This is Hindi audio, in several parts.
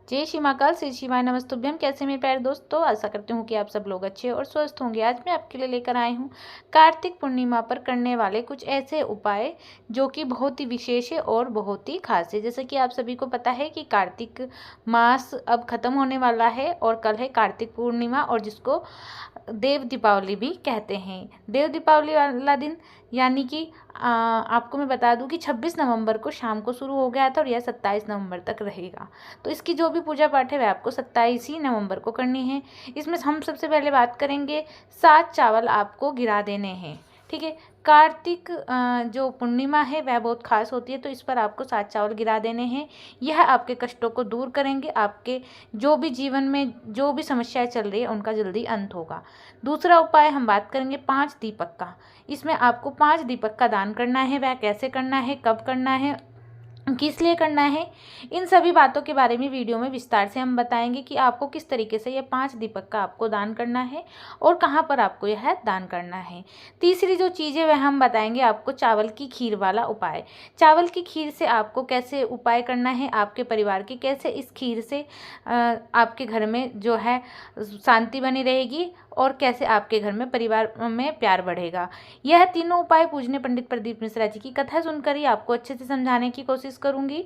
जय श्री महाकाल, श्री शिवाय नमस्तुभ्यम। कैसे मेरे प्यारे दोस्तों, आशा करती हूँ कि आप सब लोग अच्छे और स्वस्थ होंगे। आज मैं आपके लिए लेकर आई हूँ कार्तिक पूर्णिमा पर करने वाले कुछ ऐसे उपाय जो कि बहुत ही विशेष है और बहुत ही खास है। जैसे कि आप सभी को पता है कि कार्तिक मास अब खत्म होने वाला है और कल है कार्तिक पूर्णिमा, और जिसको देव दीपावली भी कहते हैं। देव दीपावली वाला दिन यानी कि आपको मैं बता दूं कि 26 नवंबर को शाम को शुरू हो गया था और यह 27 नवंबर तक रहेगा। तो इसकी जो भी पूजा पाठ है वह आपको 27 ही नवंबर को करनी है। इसमें हम सबसे पहले बात करेंगे 7 चावल आपको गिरा देने हैं। ठीक है, कार्तिक जो पूर्णिमा है वह बहुत खास होती है, तो इस पर आपको 7 चावल गिरा देने हैं। यह आपके कष्टों को दूर करेंगे, आपके जो भी जीवन में जो भी समस्याएं चल रही है उनका जल्दी अंत होगा। दूसरा उपाय हम बात करेंगे 5 दीपक का। इसमें आपको 5 दीपक का दान करना है। वह कैसे करना है, कब करना है, किस लिए करना है, इन सभी बातों के बारे में वीडियो में विस्तार से हम बताएंगे कि आपको किस तरीके से ये 5 दीपक का आपको दान करना है और कहाँ पर आपको यह दान करना है। तीसरी जो चीज़ है वह हम बताएंगे आपको शावल की खीर वाला उपाय। चावल की खीर से आपको कैसे उपाय करना है, आपके परिवार के कैसे इस खीर से आपके घर में जो है शांति बनी रहेगी और कैसे आपके घर में परिवार में प्यार बढ़ेगा। यह तीनों उपाय पूजनीय पंडित प्रदीप मिश्रा जी की कथा सुनकर ही आपको अच्छे से समझाने की कोशिश करूंगी।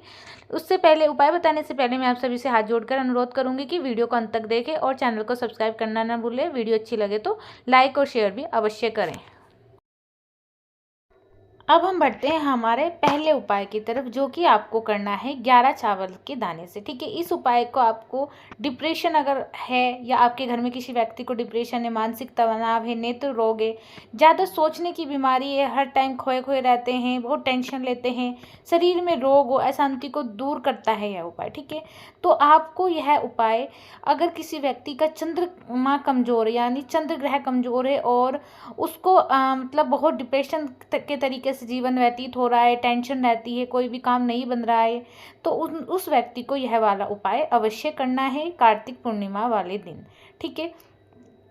उससे पहले, उपाय बताने से पहले मैं आप सभी से हाथ जोड़कर अनुरोध करूंगी कि वीडियो को अंत तक देखें और चैनल को सब्सक्राइब करना ना भूलें। वीडियो अच्छी लगे तो लाइक और शेयर भी अवश्य करें। अब हम बढ़ते हैं हमारे पहले उपाय की तरफ, जो कि आपको करना है 11 चावल के दाने से। ठीक है, इस उपाय को आपको डिप्रेशन अगर है या आपके घर में किसी व्यक्ति को डिप्रेशन है, मानसिक तनाव है, नेत्र रोग है, ज़्यादा सोचने की बीमारी है, हर टाइम खोए खोए रहते हैं, बहुत टेंशन लेते हैं, शरीर में रोग हो, अशांति को दूर करता है यह उपाय। ठीक है, तो आपको यह उपाय, अगर किसी व्यक्ति का चंद्रमा कमज़ोर है यानी चंद्र ग्रह कमज़ोर है और उसको मतलब बहुत डिप्रेशन के तरीके से जीवन व्यतीत हो रहा है, टेंशन रहती है, कोई भी काम नहीं बन रहा है, तो उस व्यक्ति को यह वाला उपाय अवश्य करना है कार्तिक पूर्णिमा वाले दिन। ठीक है,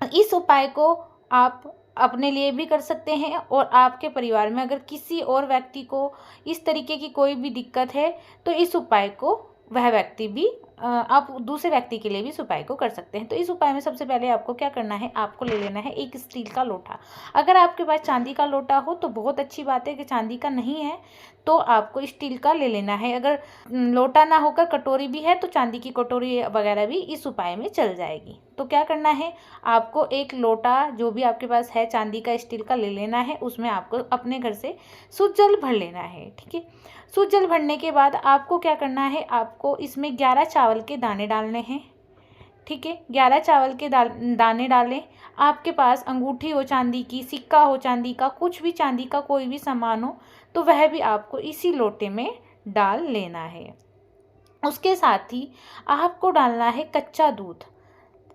इस उपाय को आप अपने लिए भी कर सकते हैं और आपके परिवार में अगर किसी और व्यक्ति को इस तरीके की कोई भी दिक्कत है तो इस उपाय को वह व्यक्ति भी आप दूसरे व्यक्ति के लिए भी इस उपाय को कर सकते हैं। तो इस उपाय में सबसे पहले आपको क्या करना है, आपको ले लेना है एक स्टील का लोटा। अगर आपके पास चांदी का लोटा हो तो बहुत अच्छी बात है, कि चांदी का नहीं है तो आपको स्टील का ले लेना है। अगर लोटा ना होकर कटोरी भी है तो चांदी की कटोरी वगैरह भी इस उपाय में चल जाएगी। तो क्या करना है, आपको एक लोटा जो भी आपके पास है चांदी का, स्टील का, ले लेना है। उसमें आपको अपने घर से शुद्ध जल भर लेना है। ठीक है, शुद्ध जल भरने के बाद आपको क्या करना है, आपको इसमें 11 चावल के दाने डालने हैं। ठीक है, 11 चावल के दाने डालें। आपके पास अंगूठी हो चांदी की, सिक्का हो चांदी का, कुछ भी चांदी का कोई भी सामान हो तो वह भी आपको इसी लोटे में डाल लेना है। उसके साथ ही आपको डालना है कच्चा दूध।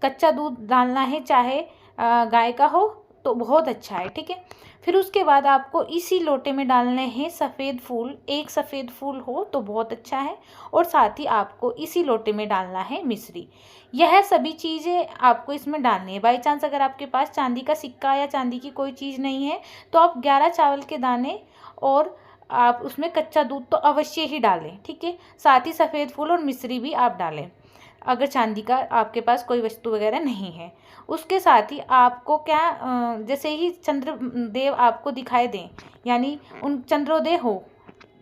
कच्चा दूध डालना है, चाहे गाय का हो तो बहुत अच्छा है। ठीक है, फिर उसके बाद आपको इसी लोटे में डालने हैं सफ़ेद फूल। एक सफ़ेद फूल हो तो बहुत अच्छा है, और साथ ही आपको इसी लोटे में डालना है मिश्री। यह सभी चीज़ें आपको इसमें डालनी है। बाई चांस अगर आपके पास चांदी का सिक्का या चांदी की कोई चीज़ नहीं है तो आप 11 चावल के दाने और आप उसमें कच्चा दूध तो अवश्य ही डालें। ठीक है, साथ ही सफ़ेद फूल और मिश्री भी आप डालें अगर चांदी का आपके पास कोई वस्तु वगैरह नहीं है। उसके साथ ही आपको क्या, जैसे ही चंद्र देव आपको दिखाई दें, यानी उन चंद्रोदय हो,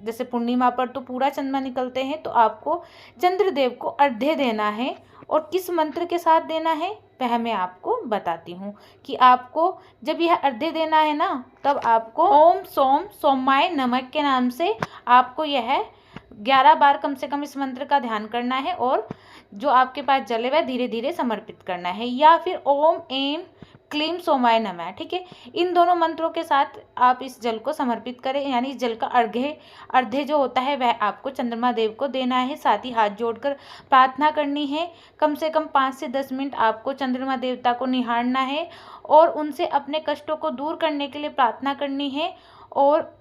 जैसे पूर्णिमा पर तो पूरा चंद्रमा निकलते हैं, तो आपको चंद्रदेव को अर्घ्य देना है। और किस मंत्र के साथ देना है वह मैं आपको बताती हूँ, कि आपको जब यह अर्घ्य देना है ना, तब आपको ओम सोम सोमाय नमः के नाम से आपको यह 11 बार कम से कम इस मंत्र का ध्यान करना है, और जो आपके पास जल है वह धीरे धीरे समर्पित करना है, या फिर ओम एम क्लीम सोमाय नमः। ठीक है, इन दोनों मंत्रों के साथ आप इस जल को समर्पित करें, यानी इस जल का अर्घ्य जो होता है वह आपको चंद्रमा देव को देना है। साथ ही हाथ जोड़कर प्रार्थना करनी है। कम से कम 5 से 10 मिनट आपको चंद्रमा देवता को निहारना है और उनसे अपने कष्टों को दूर करने के लिए प्रार्थना करनी है। और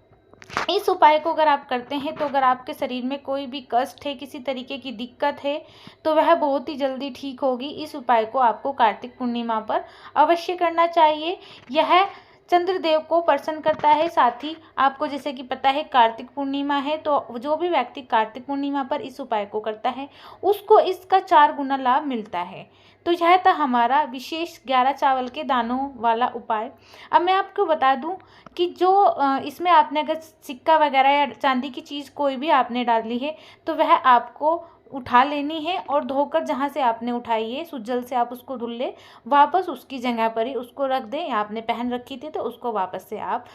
इस उपाय को अगर आप करते हैं तो अगर आपके शरीर में कोई भी कष्ट है, किसी तरीके की दिक्कत है, तो वह बहुत ही जल्दी ठीक होगी। इस उपाय को आपको कार्तिक पूर्णिमा पर अवश्य करना चाहिए। यह चंद्रदेव को प्रसन्न करता है। साथ ही आपको जैसे कि पता है कार्तिक पूर्णिमा है, तो जो भी व्यक्ति कार्तिक पूर्णिमा पर इस उपाय को करता है उसको इसका 4 गुना लाभ मिलता है। तो यह था हमारा विशेष 11 चावल के दानों वाला उपाय। अब मैं आपको बता दूं कि जो इसमें आपने अगर सिक्का वगैरह या चांदी की चीज़ कोई भी आपने डाली है तो वह आपको उठा लेनी है और धोकर जहाँ से आपने उठाई है सुजल से आप उसको धुल ले, वापस उसकी जगह पर ही उसको रख दें। या आपने पहन रखी थी तो उसको वापस से आप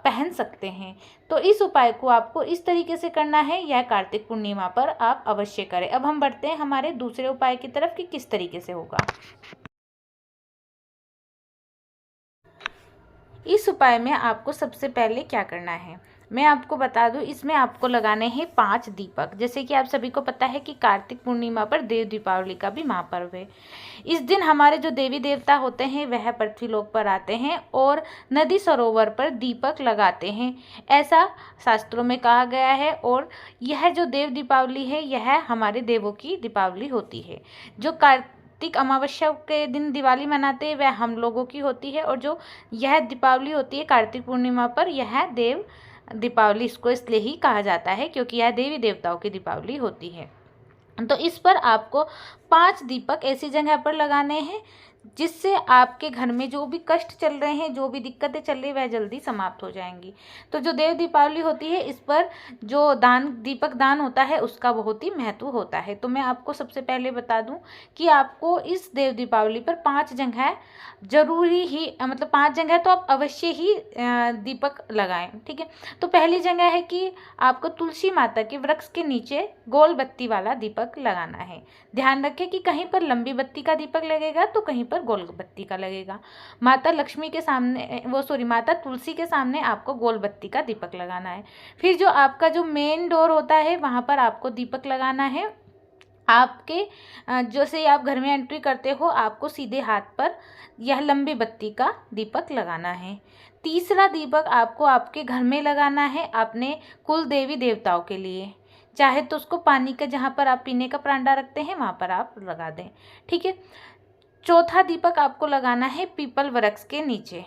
पहन सकते हैं। तो इस उपाय को आपको इस तरीके से करना है, यह कार्तिक पूर्णिमा पर आप अवश्य करें। अब हम बढ़ते हैं हमारे दूसरे उपाय की तरफ कि किस तरीके से होगा। इस उपाय में आपको सबसे पहले क्या करना है मैं आपको बता दूं। इसमें आपको लगाने हैं 5 दीपक। जैसे कि आप सभी को पता है कि कार्तिक पूर्णिमा पर देव दीपावली का भी महापर्व है। इस दिन हमारे जो देवी देवता होते हैं वह पृथ्वीलोक पर आते हैं और नदी सरोवर पर दीपक लगाते हैं, ऐसा शास्त्रों में कहा गया है। और यह जो देव दीपावली है यह हमारे देवों की दीपावली होती है। जो कार्तिक अमावस्या के दिन दिवाली मनाते हैं वह हम लोगों की होती है, और जो यह दीपावली होती है कार्तिक पूर्णिमा पर यह देव दीपावली इसको इसलिए ही कहा जाता है क्योंकि यह देवी देवताओं की दीपावली होती है। तो इस पर आपको 5 दीपक ऐसी जगह पर लगाने हैं जिससे आपके घर में जो भी कष्ट चल रहे हैं, जो भी दिक्कतें चल रही वह जल्दी समाप्त हो जाएंगी। तो जो देव दीपावली होती है इस पर जो दीपक दान होता है उसका बहुत ही महत्व होता है। तो मैं आपको सबसे पहले बता दूं कि आपको इस देव दीपावली पर 5 जगह जरूरी ही मतलब 5 जगह तो आप अवश्य ही दीपक लगाएं, ठीक है। तो पहली जगह है कि आपको तुलसी माता के वृक्ष के नीचे गोल बत्ती वाला दीपक लगाना है। ध्यान रखें कि कहीं पर लंबी बत्ती का दीपक लगेगा तो कहीं पर गोल बत्ती का लगेगा। माता लक्ष्मी के सामने माता तुलसी के सामने आपको गोल बत्ती का दीपक लगाना है। फिर जो आपका जो मेन डोर होता है वहाँ पर आपको दीपक लगाना है। आपके जैसे आप घर में एंट्री करते हो आपको सीधे हाथ पर यह लंबी बत्ती का दीपक लगाना है। तीसरा दीपक आपको आपके घर में लगाना है अपने कुल देवी देवताओं के लिए। चाहे तो उसको पानी का जहाँ पर आप पीने का प्रांडा रखते हैं वहाँ पर आप लगा दें, ठीक है। चौथा दीपक आपको लगाना है पीपल वृक्ष के नीचे,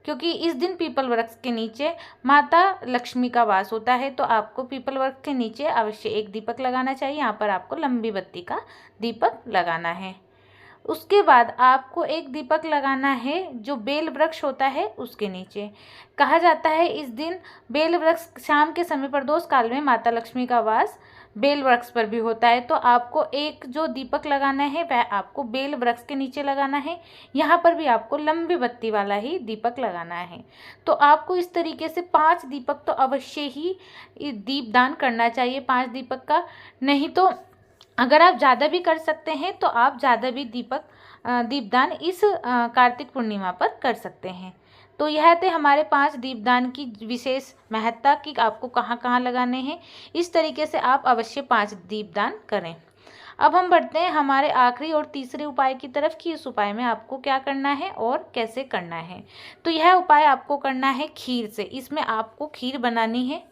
क्योंकि इस दिन पीपल वृक्ष के नीचे माता लक्ष्मी का वास होता है। तो आपको पीपल वृक्ष के नीचे अवश्य एक दीपक लगाना चाहिए। यहाँ पर आपको लंबी बत्ती का दीपक लगाना है। उसके बाद आपको एक दीपक लगाना है जो बेल वृक्ष होता है उसके नीचे। कहा जाता है इस दिन बेल वृक्ष शाम के समय प्रदोष काल में माता लक्ष्मी का वास बेल वृक्ष पर भी होता है। तो आपको एक जो दीपक लगाना है वह आपको बेल वृक्ष के नीचे लगाना है। यहाँ पर भी आपको लंबी बत्ती वाला ही दीपक लगाना है। तो आपको इस तरीके से 5 दीपक तो अवश्य ही दीपदान करना चाहिए 5 दीपक का। नहीं तो अगर आप ज़्यादा भी कर सकते हैं तो आप ज़्यादा भी दीपदान इस कार्तिक पूर्णिमा पर कर सकते हैं। तो यह थे हमारे 5 दीपदान की विशेष महत्ता कि आपको कहाँ कहाँ लगाने हैं। इस तरीके से आप अवश्य 5 दीपदान करें। अब हम बढ़ते हैं हमारे आखिरी और तीसरे उपाय की तरफ कि इस उपाय में आपको क्या करना है और कैसे करना है। तो यह उपाय आपको करना है खीर से। इसमें आपको खीर बनानी है।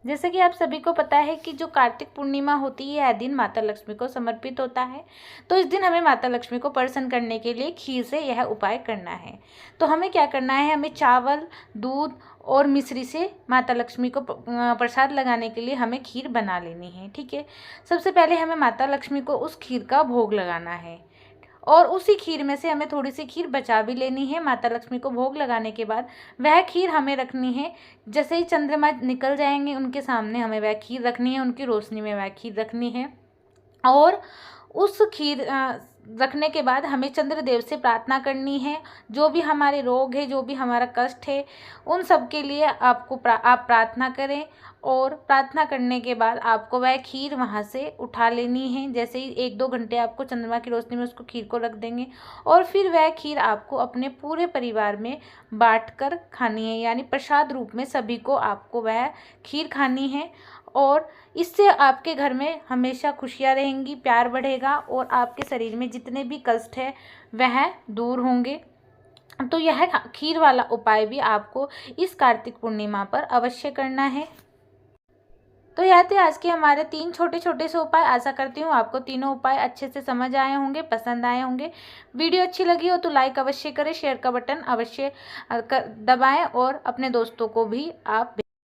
जैसे कि आप सभी को पता है कि जो कार्तिक पूर्णिमा होती है यह दिन माता लक्ष्मी को समर्पित होता है। तो इस दिन हमें माता लक्ष्मी को प्रसन्न करने के लिए खीर से यह उपाय करना है। तो हमें क्या करना है, हमें चावल, दूध और मिश्री से माता लक्ष्मी को प्रसाद लगाने के लिए हमें खीर बना लेनी है, ठीक है। सबसे पहले हमें माता लक्ष्मी को उस खीर का भोग लगाना है और उसी खीर में से हमें थोड़ी सी खीर बचा भी लेनी है। माता लक्ष्मी को भोग लगाने के बाद वह खीर हमें रखनी है। जैसे ही चंद्रमा निकल जाएंगे उनके सामने हमें वह खीर रखनी है, उनकी रोशनी में वह खीर रखनी है। और उस खीर रखने के बाद हमें चंद्रदेव से प्रार्थना करनी है। जो भी हमारे रोग है, जो भी हमारा कष्ट है, उन सब के लिए आप प्रार्थना करें। और प्रार्थना करने के बाद आपको वह खीर वहाँ से उठा लेनी है। जैसे ही 1-2 घंटे आपको चंद्रमा की रोशनी में उसको खीर को रख देंगे और फिर वह खीर आपको अपने पूरे परिवार में बांटकर खानी है, यानी प्रसाद रूप में सभी को आपको वह खीर खानी है। और इससे आपके घर में हमेशा खुशियाँ रहेंगी, प्यार बढ़ेगा और आपके शरीर में जितने भी कष्ट है वह दूर होंगे। तो यह खीर वाला उपाय भी आपको इस कार्तिक पूर्णिमा पर अवश्य करना है। तो यह थे आज के हमारे 3 छोटे छोटे से उपाय। आशा करती हूँ आपको तीनों उपाय अच्छे से समझ आए होंगे, पसंद आए होंगे। वीडियो अच्छी लगी हो तो लाइक अवश्य करें, शेयर का बटन अवश्य दबाएं और अपने दोस्तों को भी आप